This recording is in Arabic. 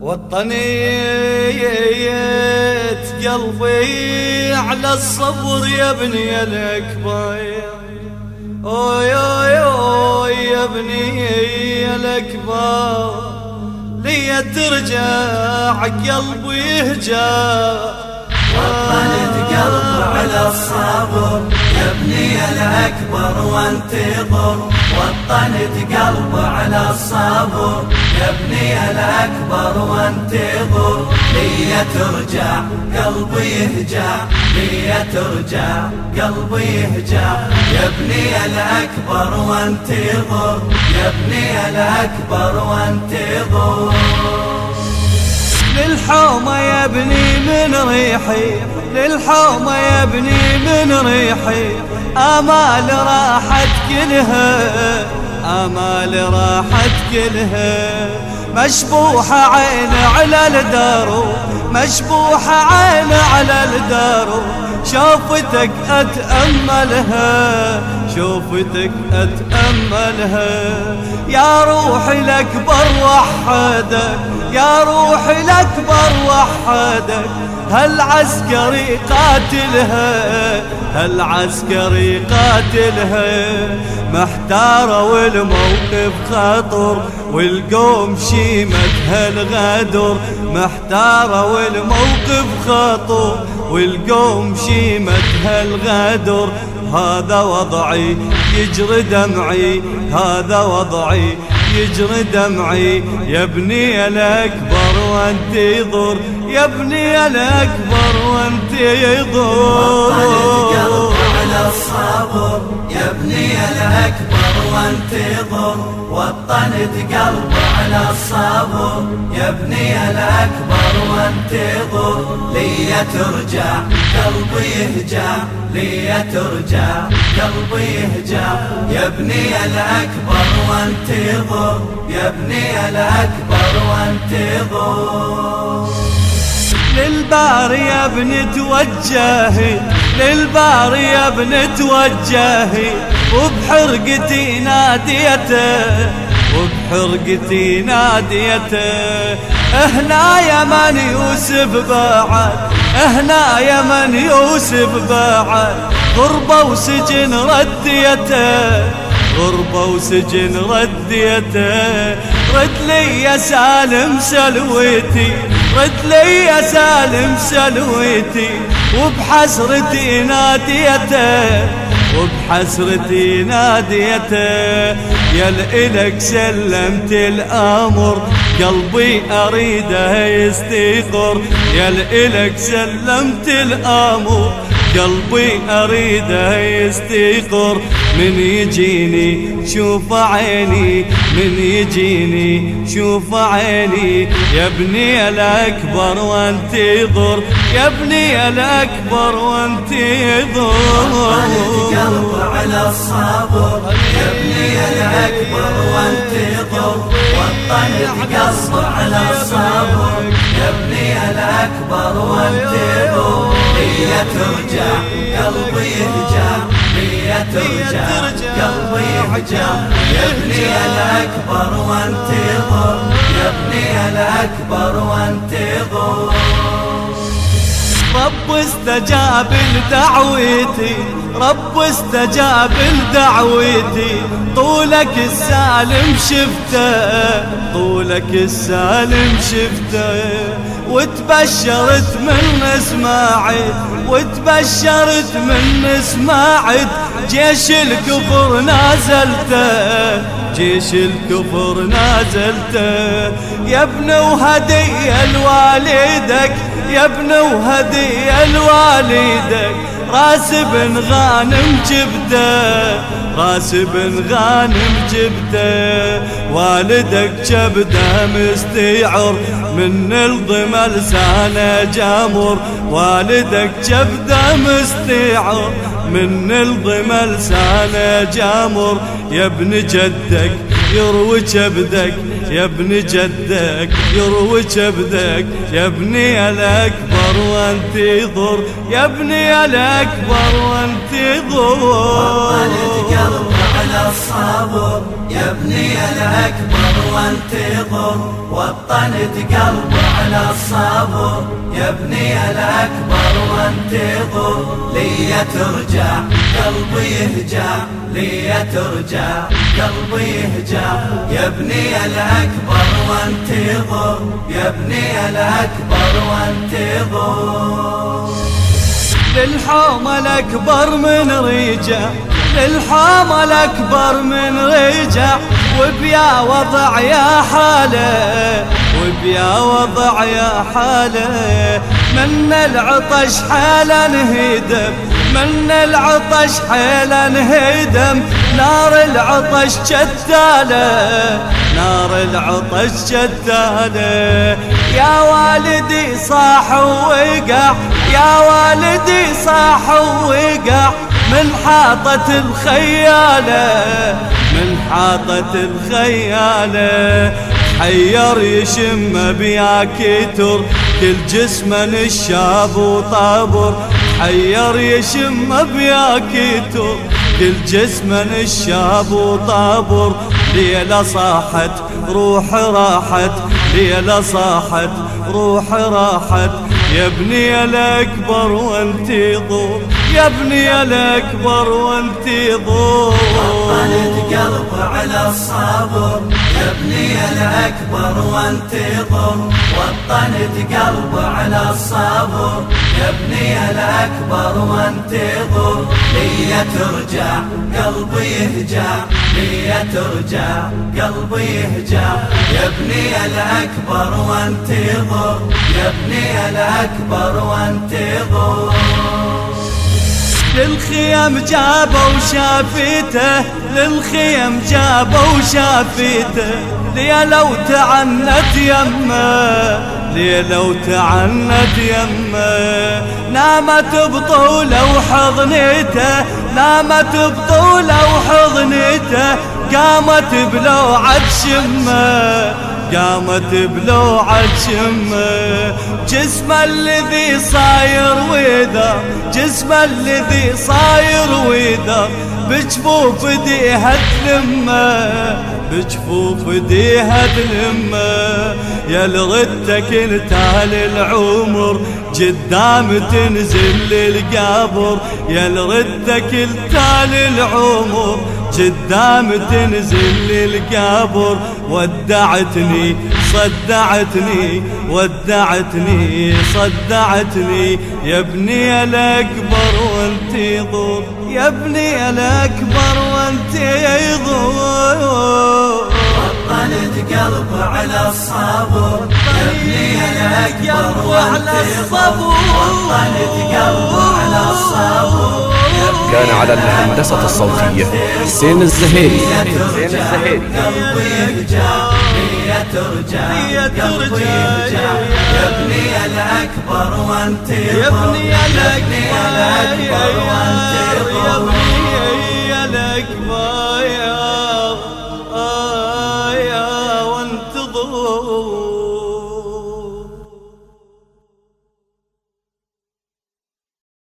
وطنيت قلبي على الصبر يا ابني الأكبر. أوي أوي أوي يا ابني الأكبر، لي ترجع قلبي يهجع. وطنت قلبي على الصبر يا ابني الأكبر وانتظر. وطنت قلبي على الصبر يا ابني الأكبر وانتظر. لي ترجع قلبي يهجع، لي ترجع قلبي يهجع. يا ابني الأكبر وانتظر، يا ابني الأكبر وانتظر. للحومة يا ابني من ريحي، للحومة يا ابني من ريحي، آمال راحت كلها، آمال راحت كلها. مشبوحة عين على الدار، مشبوحة عين على الدار. شوفتك أتأملها، شوفتك أتأملها. يا روحي الأكبر وحدك، يا روحي الأكبر وحدك. هالعسكري قاتلها، هالعسكري قاتلها. محتارة والموقف خطر، والقوم شيمت هالغدر. محتارة والموقف خطر، والقوم شيمت هالغدر. هذا وضعي يجري دمعي، هذا وضعي يجري دمعي. يا ابني الأكبر وانتظر، يا ابني الأكبر وانتظر. على الصبر يا ابني الأكبر وانتظر. وطنت قلبي على الصبر يا ابني الأكبر وانتظر. لي ترجع قلبي يهجع، لي ترجع قلبي يهجع. يا ابني الأكبر وانتظر، يا ابني الأكبر وانتظر. للبار يا ابن توجهي، للبار يا ابن توجهي. وبحرقتي ناديته، وبحرقتي ناديته. هنا يا من يوسف بعد، هنا يا من يوسف بعد. غربة وسجن رديته، غربة وسجن رديته. رد لي يا سالم سلويتي، رد لي يا سالم سلويتي. وبحسرتي ناديته، وبحسرتي ناديته. يا الإلك سلمت الأمر، قلبي أريده يستيقظ. يا الإلك سلمت الأمر، قلبي أريده يستيقظ. من يجيني شوف عيني، من يجيني شوف عيني. يا ابني الأكبر وانتظر، يا ابني الأكبر وانتظر. وطنت قلبي على الصبر يا ابني الأكبر وانتظر. وطنت قلبي على الصبر يا ابني الأكبر وانتظر. لي ترجع قلبي يهجع، لي ترجع قلبي يهجع. يا ابني الأكبر وانتظر، يا ابني الأكبر وانتظر. رب استجاب لدعوتي، رب استجاب لدعوتي. طولك السالم شفته، طولك السالم شفته. وتبشرت من سماعت، وتبشرت من سماعت. جيش الكفر نازلته، جيش الكفر نازلته. يا ابن وهدية لوالدك، يا ابن وهدية لوالدك. راس بن غانم جبته، راس بن غانم جبته. والدك جبده مستيعر، من الضمى لسانه جامر. والدك جبده مستيعر، من الضمى لسانه جامر. يا ابن جدك يروي كبدك، يا ابن جدك يروي كبدك. يا ابني الأكبر وانتظر، يا ابني الأكبر وانتظر. وطنت قلبي على الصبر يا ابني الأكبر وانتظر وطنت قلبه على الصبر يا ابني الأكبر وانتظر لي ترجع قلبي يهجع لي ترجع قلبي يهجع يا ابني الأكبر وانتظر يا ابني الأكبر وانتظر للحوم الأكبر من رجع للحوم الأكبر من رجع وبيا وضع يا حاله وبيا وضع يا حاله من العطش حالا انهدم من العطش حالا انهدم نار العطش جتاله نار العطش جتاله يا والدي صاح ووقع يا والدي صاح ووقع من حاطة الخيالة من حاطة الخيالة حير يشم بيا كتر كل جسمه نشاب وطابر حير يشم بيا كتر كل جسمه نشاب وطابر ليلة صاحت روح راحت ليلة صاحت روح راحت يا ابني الأكبر وانتظر يا ابني الأكبر وانتظر وطنت قلبه على الصبر يا ابني الأكبر وانتظر وطنت قلبه على الصبر يا ابني الأكبر وانتظر لي ترجع قلبي يهجع لي ترجع قلبي يهجع يا ابني الأكبر وانتظر يا ابني الأكبر وانتظر للخيم جابوا شافيته للخيم جابوا شافيته ليلو تعنت يمه ليلو تعنت يمه نامت بطوله وحضنيته نامت بطوله وحضنيته قامت بلوعة شمه قامت بلوعة شمه جسمه الذي صاير ويذا جسمه الذي صاير ويذا بجفوف ايديها تلمه بجفوف ايديها تلمه يا لغتك انت للعمر قدام تنزل للقبر يا لغتك انت للعمر قدام تنزل للقبر ودعتني صدعتني ودعتني صدعتني يا ابني الأكبر وانتظر يا ابني الأكبر وانتظر وطنت قلبه على الصبر يا ابني الأكبر وانتظر وطنت قلبه على الصبر كان على الهندسة الصوتية حسين الزهيري قلبي يرجع لي ترجع قلبي يرجع يا ابني الأكبر وانتظر يا ابني الأكبر وانتظر